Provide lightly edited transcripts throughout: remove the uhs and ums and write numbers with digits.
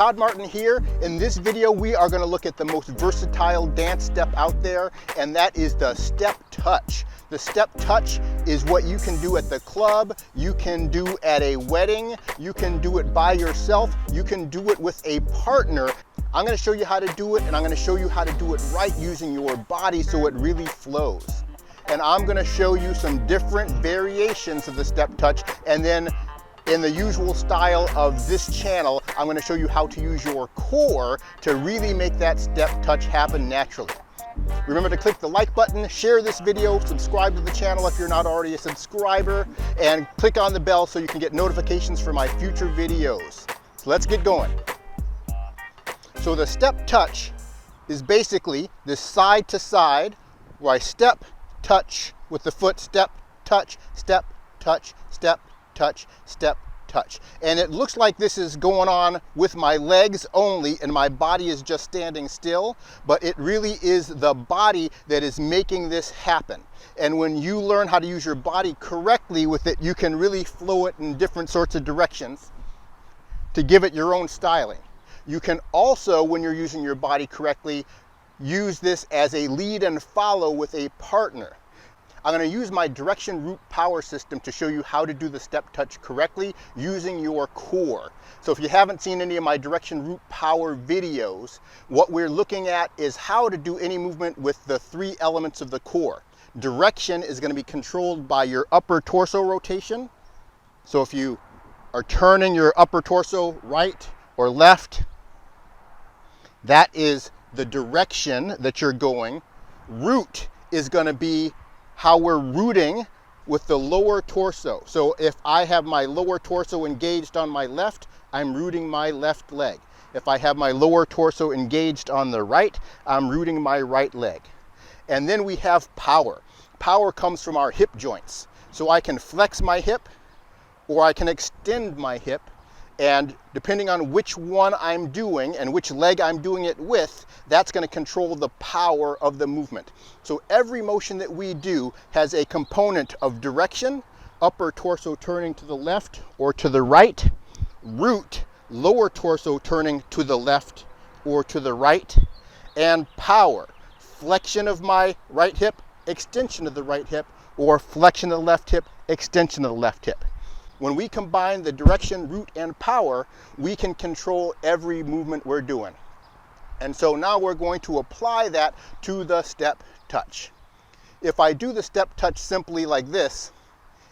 Todd Martin here. In this video, we are going to look at the most versatile dance step out there, and that is the step touch. The step touch is what you can do at the club, you can do at a wedding, you can do it by yourself, you can do it with a partner. I'm going to show you how to do it, and I'm going to show you how to do it right using your body so it really flows. And I'm going to show you some different variations of the step touch, and then in the usual style of this channel, I'm going to show you how to use your core to really make that step touch happen naturally. Remember to click the like button, share this video, subscribe to the channel if you're not already a subscriber, and click on the bell so you can get notifications for my future videos. So let's get going. So the step touch is basically this side to side where I step, touch with the foot, step, touch, step, touch, step, touch, step, touch. And it looks like this is going on with my legs only and my body is just standing still, but it really is the body that is making this happen. And when you learn how to use your body correctly with it, you can really flow it in different sorts of directions to give it your own styling. You can also, when you're using your body correctly, use this as a lead and follow with a partner. I'm going to use my direction root power system to show you how to do the step touch correctly using your core. So if you haven't seen any of my direction root power videos, what we're looking at is how to do any movement with the three elements of the core. Direction is going to be controlled by your upper torso rotation. So if you are turning your upper torso right or left, that is the direction that you're going. Root is going to be how we're rooting with the lower torso. So if I have my lower torso engaged on my left, I'm rooting my left leg. If I have my lower torso engaged on the right, I'm rooting my right leg. And then we have power. Power comes from our hip joints. So I can flex my hip or I can extend my hip. And depending on which one I'm doing and which leg I'm doing it with, that's going to control the power of the movement. So every motion that we do has a component of direction, upper torso turning to the left or to the right, root, lower torso turning to the left or to the right, and power, flexion of my right hip, extension of the right hip, or flexion of the left hip, extension of the left hip. When we combine the direction, root, and power, we can control every movement we're doing. And so now we're going to apply that to the step touch. If I do the step touch simply like this,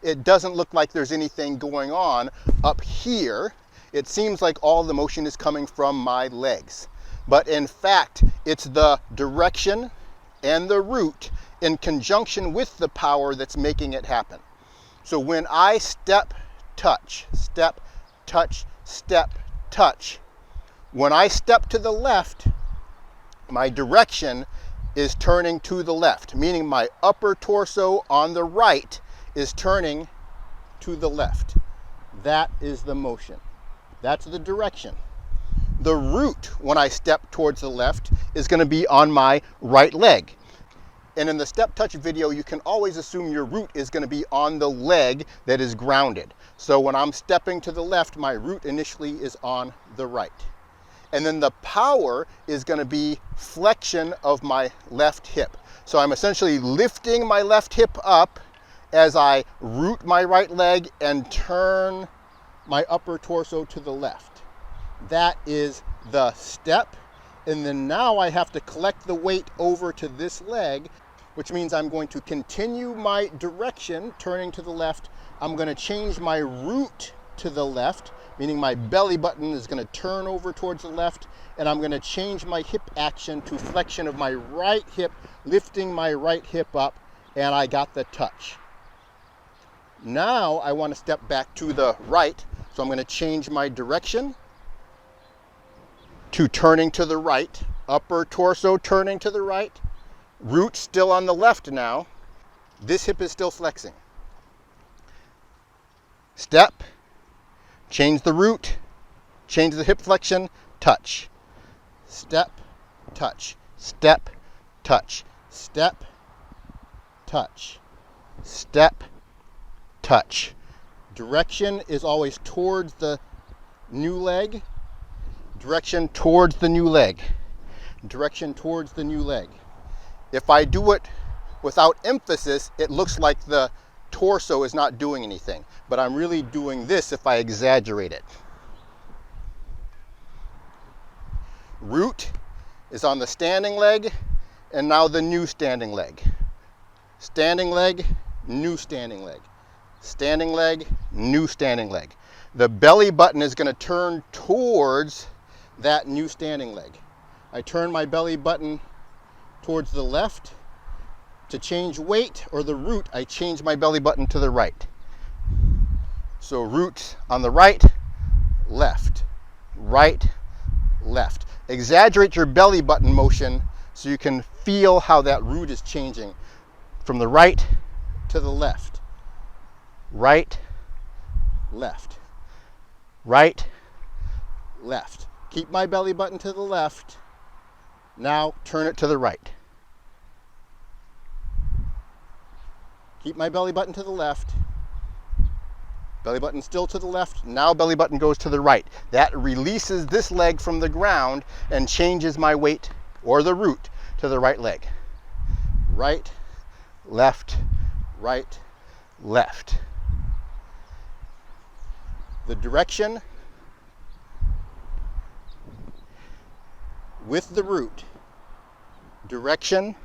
it doesn't look like there's anything going on up here. It seems like all the motion is coming from my legs. But in fact, it's the direction and the root in conjunction with the power that's making it happen. So when I step, touch, step, touch, step, touch. When I step to the left, my direction is turning to the left, meaning my upper torso on the right is turning to the left. That is the motion. That's the direction. The root, when I step towards the left, is going to be on my right leg. And in the step touch video, you can always assume your root is going to be on the leg that is grounded. So when I'm stepping to the left, my root initially is on the right. And then the power is going to be flexion of my left hip. So I'm essentially lifting my left hip up as I root my right leg and turn my upper torso to the left. That is the step. And then now I have to collect the weight over to this leg, which means I'm going to continue my direction, turning to the left. I'm going to change my root to the left, meaning my belly button is going to turn over towards the left, and I'm going to change my hip action to flexion of my right hip, lifting my right hip up, and I got the touch. Now I want to step back to the right, so I'm going to change my direction to turning to the right, upper torso turning to the right, root still on the left now, this hip is still flexing. Step, change the root, change the hip flexion, touch. Step, touch, step, touch, step, touch, step, touch. Direction is always towards the new leg. Direction towards the new leg. Direction towards the new leg. If I do it without emphasis, it looks like the torso is not doing anything, but I'm really doing this if I exaggerate it. Root is on the standing leg, and now the new standing leg. Standing leg, new standing leg. Standing leg, new standing leg. The belly button is going to turn towards that new standing leg. I turn my belly button towards the left. To change weight, or the root, I change my belly button to the right. So root on the right, left, right, left. Exaggerate your belly button motion so you can feel how that root is changing from the right to the left. Right, left, right, left. Keep my belly button to the left. Now turn it to the right. Keep my belly button to the left. Belly button still to the left. Now belly button goes to the right. That releases this leg from the ground and changes my weight, or the root, to the right leg. Right, left, right, left. The direction with the root. Direction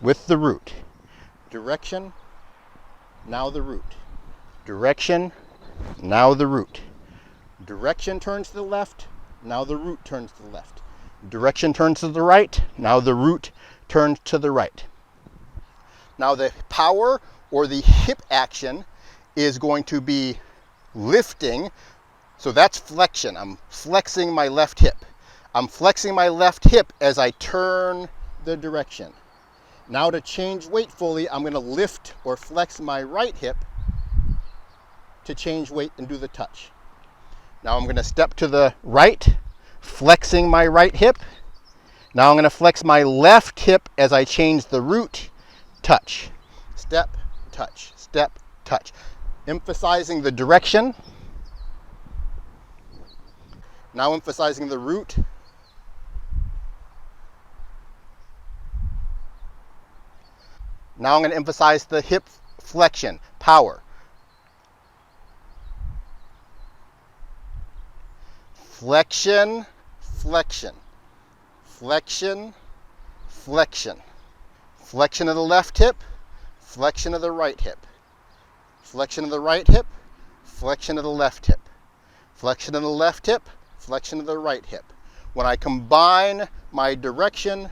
with the root. Direction, now the root. Direction, now the root. Direction turns to the left, now the root turns to the left. Direction turns to the right, now the root turns to the right. Now the power, or the hip action, is going to be lifting. So that's flexion. I'm flexing my left hip. I'm flexing my left hip as I turn the direction. Now to change weight fully, I'm going to lift or flex my right hip to change weight and do the touch. Now I'm going to step to the right, flexing my right hip. Now I'm going to flex my left hip as I change the root, touch, step, touch, step, touch. Emphasizing the direction. Now emphasizing the root. Now I'm going to emphasize the hip flexion, power. Flexion, flexion, flexion, flexion. Flexion of the left hip, flexion of the right hip. Flexion of the right hip, flexion of the left hip. Flexion of the left hip, flexion of the right hip. When I combine my direction,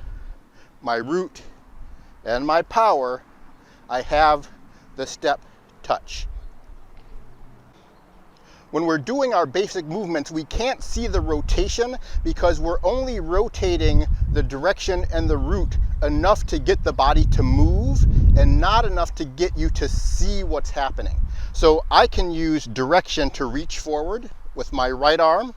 my root, and my power, I have the step touch. When we're doing our basic movements, we can't see the rotation because we're only rotating the direction and the root enough to get the body to move and not enough to get you to see what's happening. So I can use direction to reach forward with my right arm,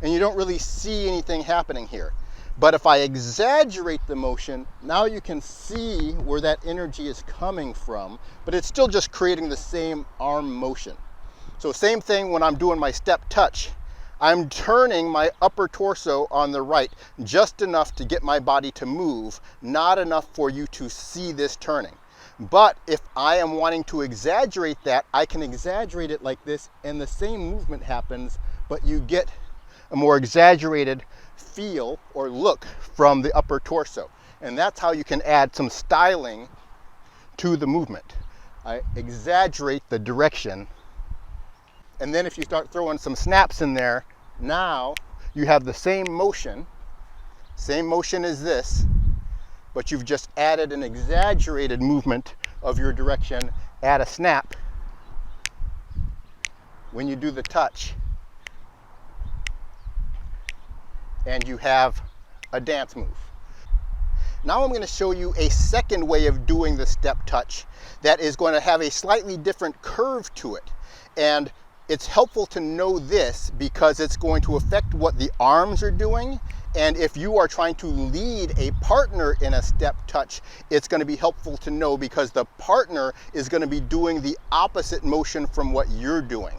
and you don't really see anything happening here. But if I exaggerate the motion, now you can see where that energy is coming from, but it's still just creating the same arm motion. So same thing when I'm doing my step touch. I'm turning my upper torso on the right just enough to get my body to move, not enough for you to see this turning. But if I am wanting to exaggerate that, I can exaggerate it like this and the same movement happens, but you get a more exaggerated feel or look from the upper torso. And that's how you can add some styling to the movement. I exaggerate the direction, and then if you start throwing some snaps in there, now you have the same motion as this, but you've just added an exaggerated movement of your direction. Add a snap when you do the touch, and you have a dance move. Now I'm going to show you a second way of doing the step touch that is going to have a slightly different curve to it. And it's helpful to know this because it's going to affect what the arms are doing. And if you are trying to lead a partner in a step touch, it's going to be helpful to know because the partner is going to be doing the opposite motion from what you're doing.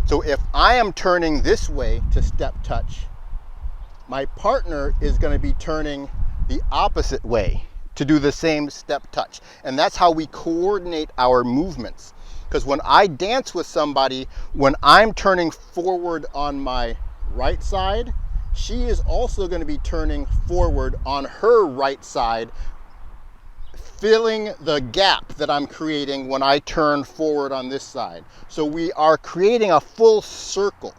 So if I am turning this way to step touch, my partner is going to be turning the opposite way to do the same step touch. And that's how we coordinate our movements. Because when I dance with somebody, when I'm turning forward on my right side, she is also going to be turning forward on her right side, filling the gap that I'm creating when I turn forward on this side. So we are creating a full circle.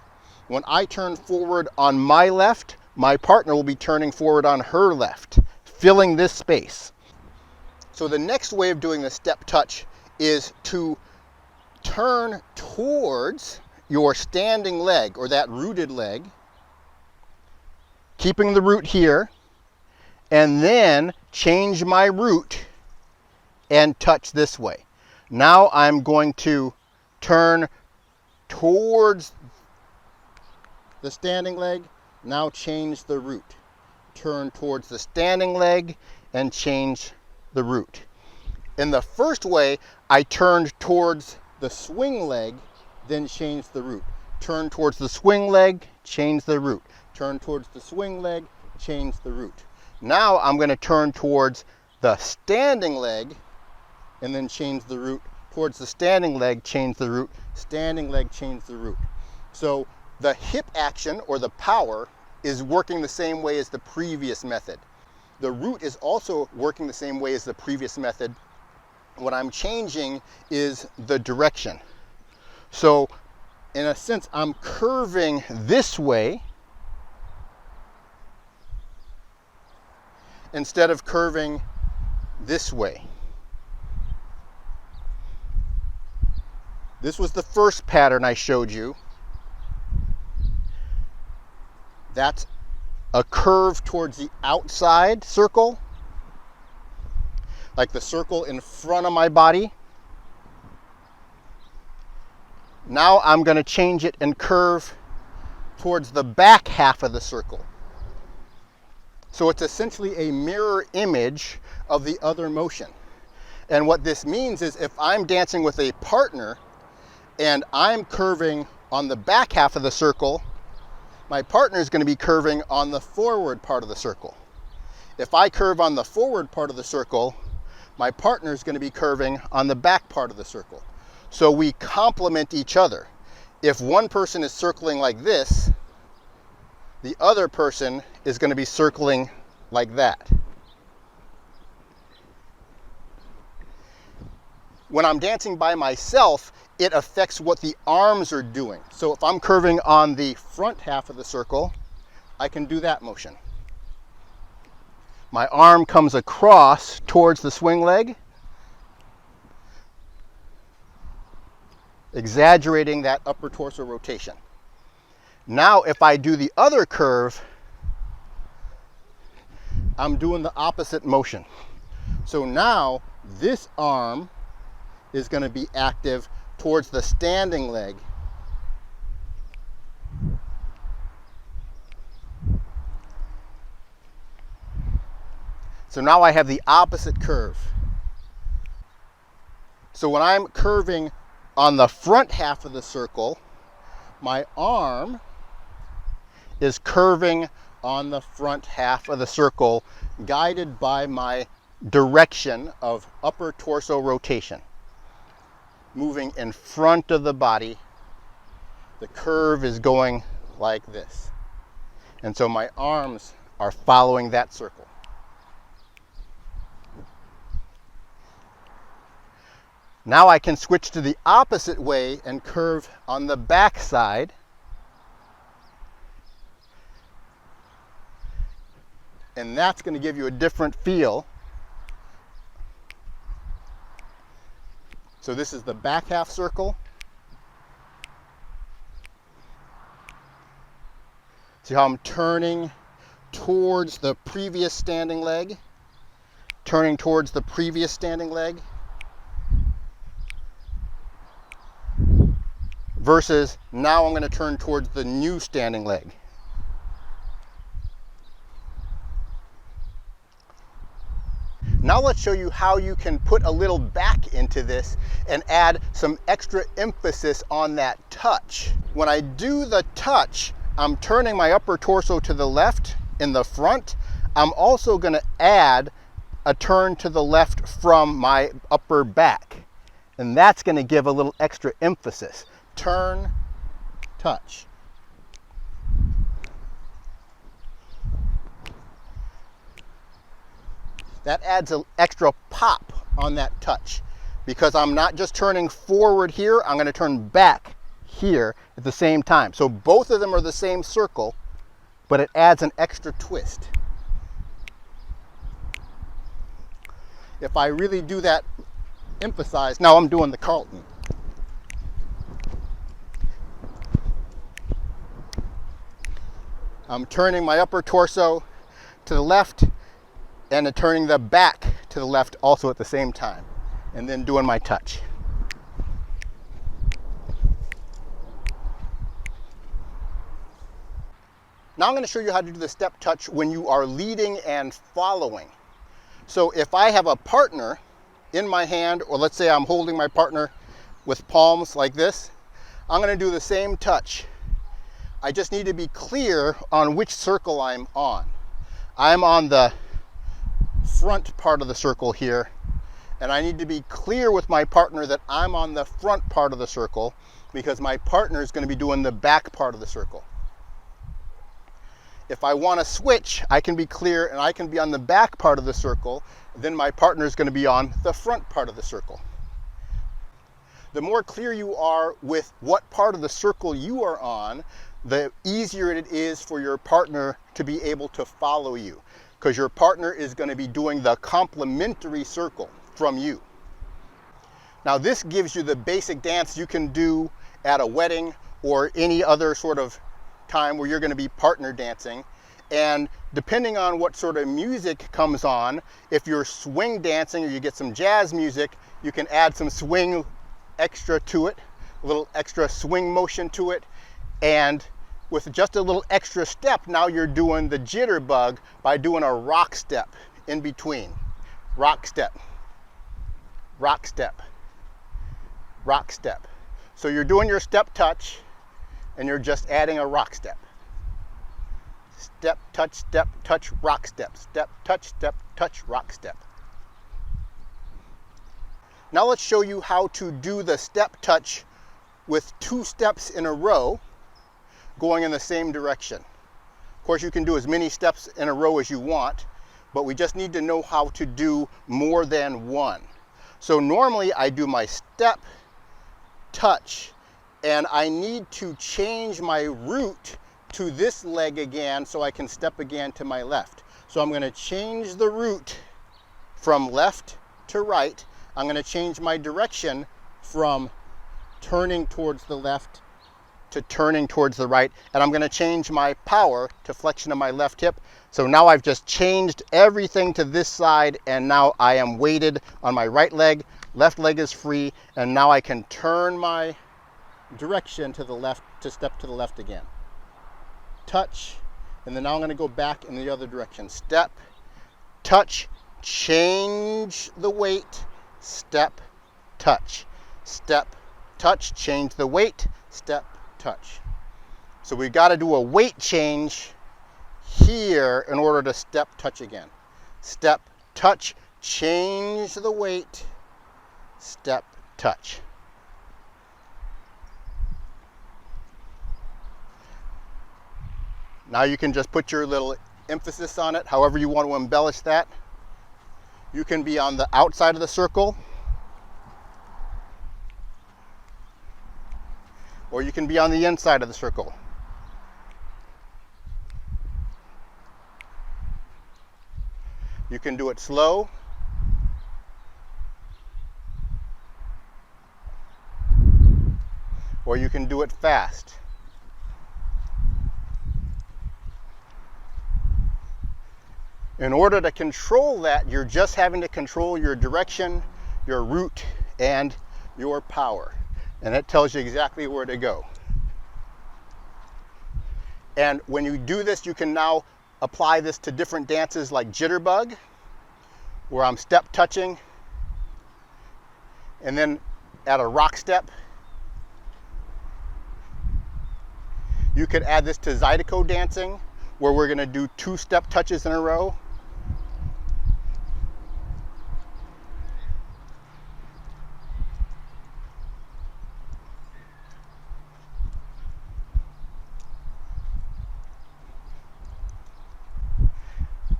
When I turn forward on my left, my partner will be turning forward on her left, filling this space. So the next way of doing the step touch is to turn towards your standing leg, or that rooted leg, keeping the root here, and then change my root and touch this way. Now I'm going to turn towards the standing leg, now change the root. Turn towards the standing leg and change the root. In the first way, I turned towards the swing leg, then changed the root. Turn towards the swing leg, change the root. Turn towards the swing leg, change the root. Now I'm going to turn towards the standing leg and then change the root. Towards the standing leg, change the root. Standing leg, change the root. So the hip action, or the power, is working the same way as the previous method. The root is also working the same way as the previous method. What I'm changing is the direction. So in a sense, I'm curving this way instead of curving this way. This was the first pattern I showed you. That's a curve towards the outside circle, like the circle in front of my body. Now I'm going to change it and curve towards the back half of the circle. So it's essentially a mirror image of the other motion. And what this means is if I'm dancing with a partner and I'm curving on the back half of the circle, my partner is going to be curving on the forward part of the circle. If I curve on the forward part of the circle, my partner is going to be curving on the back part of the circle. So we complement each other. If one person is circling like this, the other person is going to be circling like that. When I'm dancing by myself, it affects what the arms are doing. So if I'm curving on the front half of the circle, I can do that motion. My arm comes across towards the swing leg, exaggerating that upper torso rotation. Now if I do the other curve, I'm doing the opposite motion. So now this arm is going to be active towards the standing leg. So now I have the opposite curve. So when I'm curving on the front half of the circle, my arm is curving on the front half of the circle, guided by my direction of upper torso rotation. Moving in front of the body, the curve is going like this. And so my arms are following that circle. Now I can switch to the opposite way and curve on the back side. And that's going to give you a different feel. So this is the back half circle. See how I'm turning towards the previous standing leg, turning towards the previous standing leg, versus now I'm going to turn towards the new standing leg. Now let's show you how you can put a little back into this and add some extra emphasis on that touch. When I do the touch, I'm turning my upper torso to the left in the front. I'm also going to add a turn to the left from my upper back. And that's going to give a little extra emphasis. Turn, touch. That adds an extra pop on that touch because I'm not just turning forward here, I'm going to turn back here at the same time. So both of them are the same circle, but it adds an extra twist. If I really do that, emphasize, now I'm doing the Carlton. I'm turning my upper torso to the left and turning the back to the left also at the same time, and then doing my touch. Now I'm going to show you how to do the step touch when you are leading and following. So if I have a partner in my hand, or let's say I'm holding my partner with palms like this, I'm going to do the same touch. I just need to be clear on which circle I'm on. I'm on the front part of the circle here, and I need to be clear with my partner that I'm on the front part of the circle because my partner is going to be doing the back part of the circle. If I want to switch, I can be clear and I can be on the back part of the circle, then my partner is going to be on the front part of the circle. The more clear you are with what part of the circle you are on, the easier it is for your partner to be able to follow you, because your partner is going to be doing the complementary circle from you. Now this gives you the basic dance you can do at a wedding or any other sort of time where you're going to be partner dancing. And depending on what sort of music comes on, if you're swing dancing or you get some jazz music, you can add some swing extra to it, a little extra swing motion to it, and with just a little extra step, now you're doing the jitterbug by doing a rock step in between. Rock step, rock step, rock step. So you're doing your step touch and you're just adding a rock step. Step, touch, rock step. Step, touch, rock step. Now let's show you how to do the step touch with 2 steps in a row going in the same direction. Of course, you can do as many steps in a row as you want, but we just need to know how to do more than one. So normally I do my step, touch, and I need to change my route to this leg again so I can step again to my left. So I'm going to change the route from left to right. I'm going to change my direction from turning towards the left to turning towards the right, and I'm going to change my power to flexion of my left hip. So now I've just changed everything to this side, and now I am weighted on my right leg, left leg is free, and now I can turn my direction to the left to step to the left again. Touch, and then now I'm going to go back in the other direction. Step, touch, change the weight, step, touch, change the weight, step, touch. So we've got to do a weight change here in order to step, touch again. Step, touch, change the weight, step, touch. Now you can just put your little emphasis on it, however you want to embellish that. You can be on the outside of the circle, or you can be on the inside of the circle. You can do it slow, or you can do it fast. In order to control that, you're just having to control your direction, your route, and your power. And it tells you exactly where to go. And when you do this, you can now apply this to different dances like jitterbug, where I'm step touching and then at a rock step. You could add this to Zydeco dancing, where we're going to do 2 step touches in a row.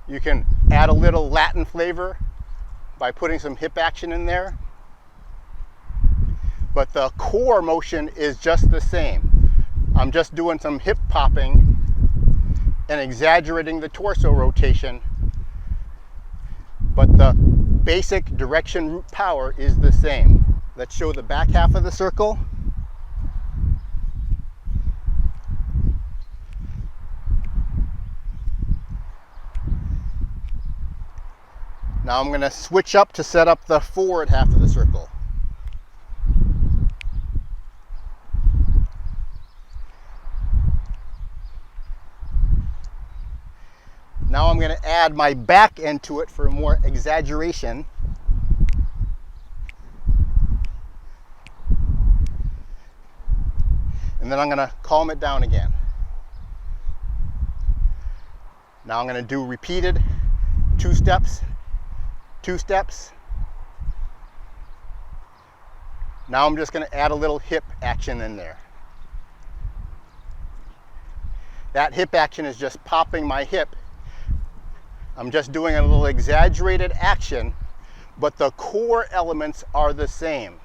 You can add a little Latin flavor by putting some hip action in there. But the core motion is just the same. I'm just doing some hip popping and exaggerating the torso rotation. But the basic direction root power is the same. Let's show the back half of the circle. Now I'm going to switch up to set up the forward half of the circle. Now I'm going to add my back end to it for more exaggeration. And then I'm going to calm it down again. Now I'm going to do repeated 2 steps. 2 steps. Now I'm just going to add a little hip action in there. That hip action is just popping my hip. I'm just doing a little exaggerated action, but the core elements are the same.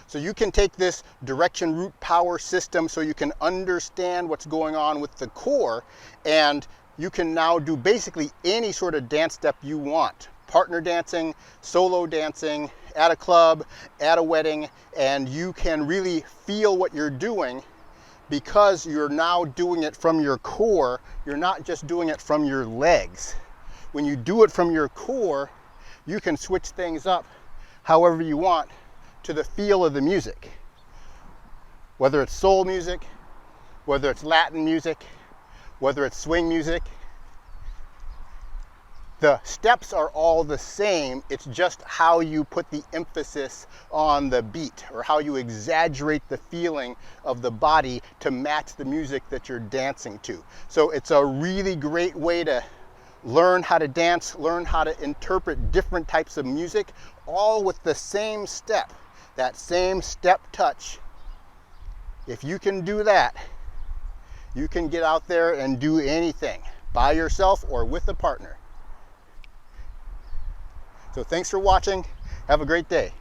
So you can take this direction root power system so you can understand what's going on with the core, and you can now do basically any sort of dance step you want. Partner dancing, solo dancing, at a club, at a wedding, and you can really feel what you're doing because you're now doing it from your core. You're not just doing it from your legs. When you do it from your core, you can switch things up however you want to the feel of the music. Whether it's soul music, whether it's Latin music, whether it's swing music, the steps are all the same. It's just how you put the emphasis on the beat, or how you exaggerate the feeling of the body to match the music that you're dancing to. So it's a really great way to learn how to dance, learn how to interpret different types of music, all with the same step, that same step touch. If you can do that, you can get out there and do anything by yourself or with a partner. So thanks for watching. Have a great day.